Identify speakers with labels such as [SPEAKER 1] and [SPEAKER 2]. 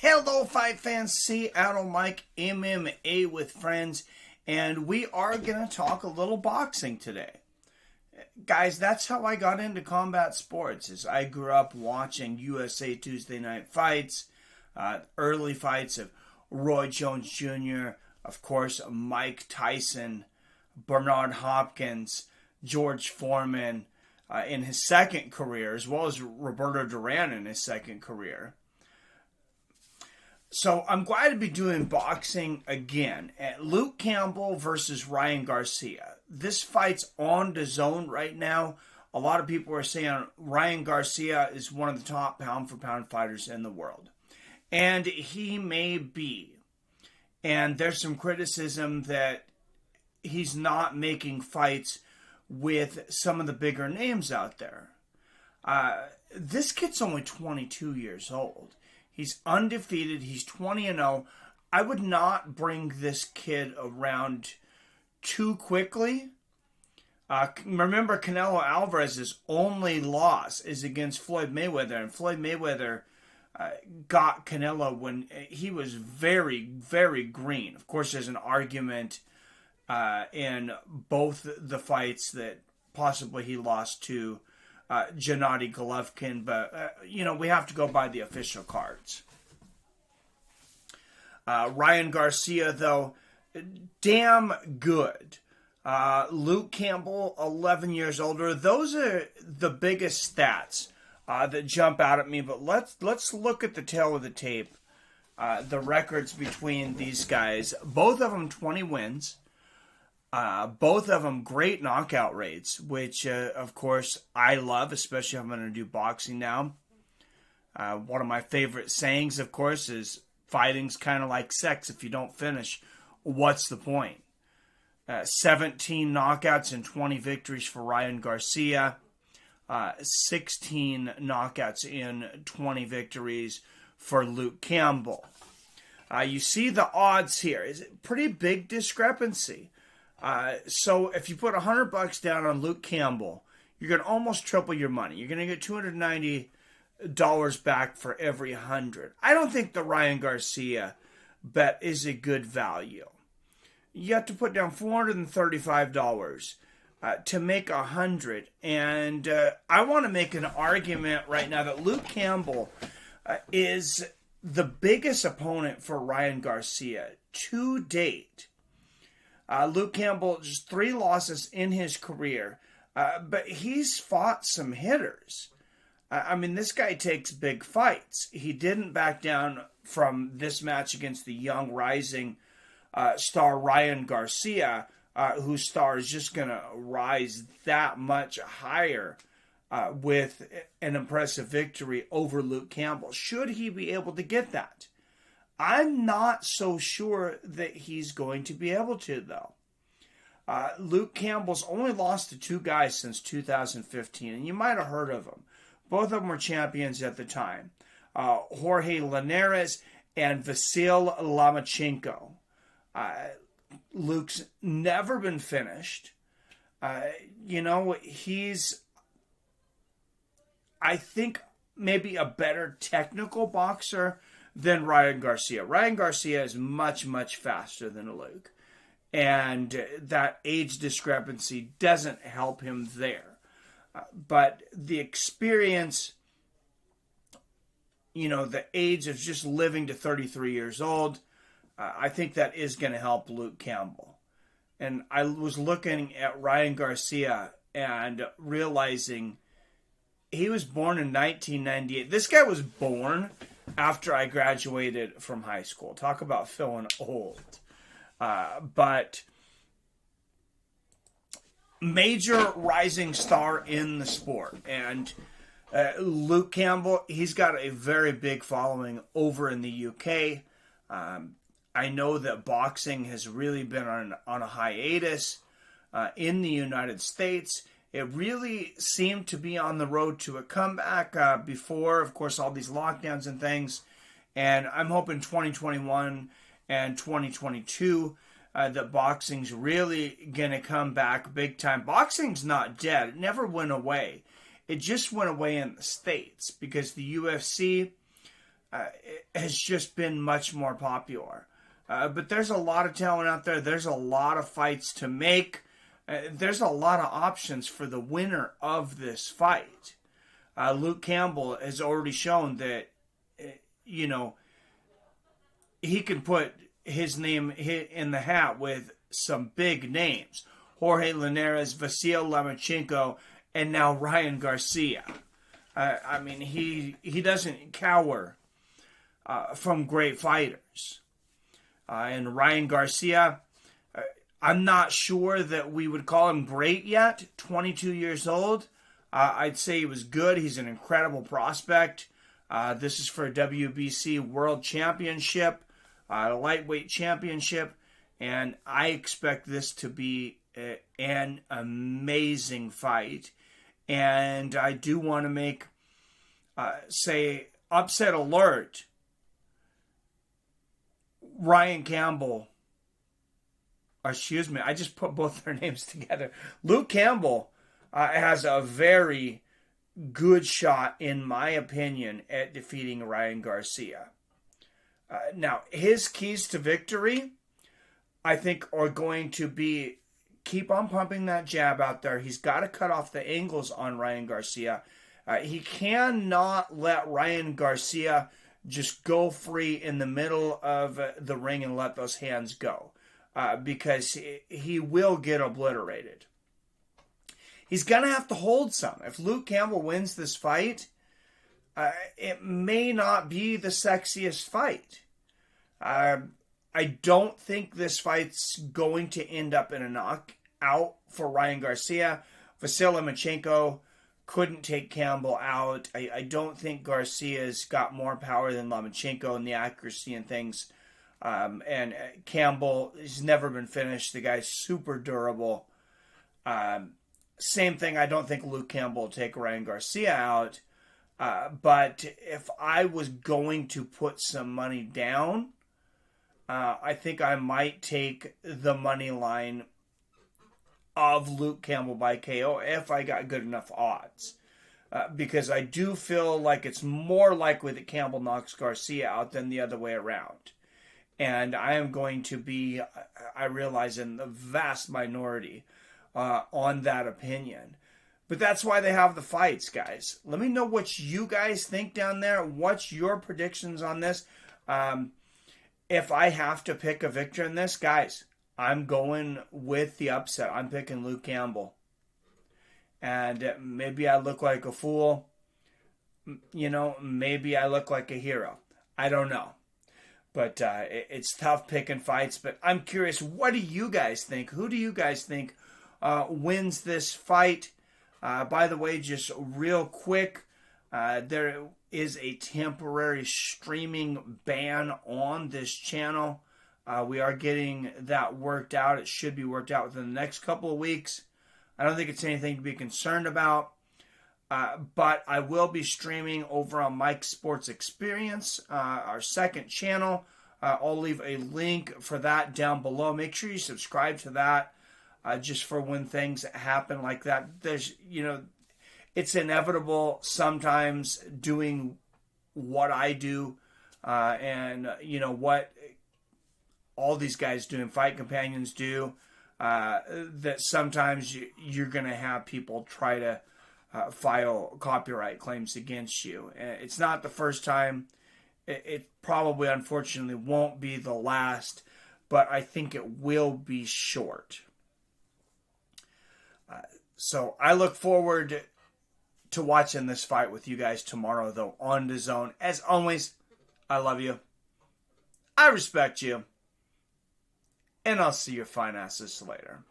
[SPEAKER 1] Hello, fight fans. Seattle Mike, MMA with friends, and we are going to talk a little boxing today. Guys, that's how I got into combat sports. Is I grew up watching USA Tuesday Night Fights, early fights of Roy Jones Jr., of course, Mike Tyson, Bernard Hopkins, George Foreman in his second career, as well as Roberto Duran in his second career. So I'm glad to be doing boxing again. Luke Campbell versus Ryan Garcia. This fight's on DAZN right now. A lot of people are saying Ryan Garcia is one of the top pound-for-pound fighters in the world. And he may be. And there's some criticism that he's not making fights with some of the bigger names out there. This kid's only 22 years old. He's undefeated. He's 20-0. I would not bring this kid around too quickly. Remember, Canelo Alvarez's only loss is against Floyd Mayweather, and Floyd Mayweather got Canelo when he was very, very green. Of course, there's an argument in both the fights that possibly he lost to Gennady Golovkin, but, we have to go by the official cards. Ryan Garcia, though, damn good. Luke Campbell, 11 years older. Those are the biggest stats that jump out at me, but let's look at the tail of the tape. The records between these guys. Both of them 20 wins. Both of them great knockout rates, which, of course, I love, especially if I'm going to do boxing now. One of my favorite sayings, of course, is fighting's kind of like sex. If you don't finish, what's the point? 17 knockouts and 20 victories for Ryan Garcia. 16 knockouts in 20 victories for Luke Campbell. You see the odds here. Is it pretty big discrepancy? So if you put $100 down on Luke Campbell, you're going to almost triple your money. You're going to get $290 back for every 100. I don't think the Ryan Garcia bet is a good value. You have to put down $435 to make 100. And I want to make an argument right now that Luke Campbell is the biggest opponent for Ryan Garcia to date. Luke Campbell, just 3 losses in his career, but he's fought some hitters. This guy takes big fights. He didn't back down from this match against the young rising star Ryan Garcia, whose star is just going to rise that much higher with an impressive victory over Luke Campbell. Should he be able to get that? I'm not so sure that he's going to be able to, though. Luke Campbell's only lost to 2 guys since 2015, and you might have heard of them. Both of them were champions at the time. Jorge Linares and Vasyl Lomachenko. Luke's never been finished. He's, I think, maybe a better technical boxer than Ryan Garcia. Ryan Garcia is much, much faster than Luke. And that age discrepancy doesn't help him there. But the experience, the age of just living to 33 years old, I think that is going to help Luke Campbell. And I was looking at Ryan Garcia and realizing he was born in 1998. This guy was born after I graduated from high school. Talk about feeling old. But major rising star in the sport. And Luke Campbell, he's got a very big following over in the UK. I know that boxing has really been on a hiatus in the United States. It really seemed to be on the road to a comeback before, of course, all these lockdowns and things. And I'm hoping 2021 and 2022 that boxing's really going to come back big time. Boxing's not dead. It never went away. It just went away in the States because the UFC, has just been much more popular. But there's a lot of talent out there. There's a lot of fights to make. There's a lot of options for the winner of this fight. Luke Campbell has already shown that, you know, he can put his name in the hat with some big names. Jorge Linares, Vasil Lomachenko, and now Ryan Garcia. I mean, he doesn't cower from great fighters. And Ryan Garcia, I'm not sure that we would call him great yet. 22 years old. I'd say he was good. He's an incredible prospect. This is for a WBC World Championship, lightweight championship, and I expect this to be an amazing fight. And I do want to make, say, upset alert. Ryan Campbell, excuse me, I just put both their names together. Luke Campbell has a very good shot, in my opinion, at defeating Ryan Garcia. Now, his keys to victory, I think, are going to be keep on pumping that jab out there. He's got to cut off the angles on Ryan Garcia. He cannot let Ryan Garcia just go free in the middle of the ring and let those hands go, because he will get obliterated. He's going to have to hold some. If Luke Campbell wins this fight, it may not be the sexiest fight. I don't think this fight's going to end up in a knockout for Ryan Garcia. Vasil Lomachenko couldn't take Campbell out. I don't think Garcia's got more power than Lomachenko in the accuracy and things. And Campbell has never been finished. The guy's super durable. Same thing, I don't think Luke Campbell will take Ryan Garcia out. But if I was going to put some money down, I think I might take the money line of Luke Campbell by KO if I got good enough odds. Because I do feel like it's more likely that Campbell knocks Garcia out than the other way around. And I am going to be, I realize, in the vast minority on that opinion. But that's why they have the fights, guys. Let me know what you guys think down there. What's your predictions on this? If I have to pick a victor in this, guys, I'm going with the upset. I'm picking Luke Campbell. And maybe I look like a fool. You know, maybe I look like a hero. I don't know. But it's tough picking fights. But I'm curious, what do you guys think? Who do you guys think wins this fight? By the way, just real quick, there is a temporary streaming ban on this channel. We are getting that worked out. It should be worked out within the next couple of weeks. I don't think it's anything to be concerned about. But I will be streaming over on Mike's Sports Experience, our second channel. I'll leave a link for that down below. Make sure you subscribe to that, just for when things happen like that. There's, you know, it's inevitable sometimes doing what I do, and you know what all these guys do and Fight Companions do, that sometimes you're going to have people try to file copyright claims against you. It's not the first time. It probably, unfortunately, won't be the last, but I think it will be short. So I look forward to watching this fight with you guys tomorrow, though, on DAZN. As always, I love you. I respect you. And I'll see your fine asses later.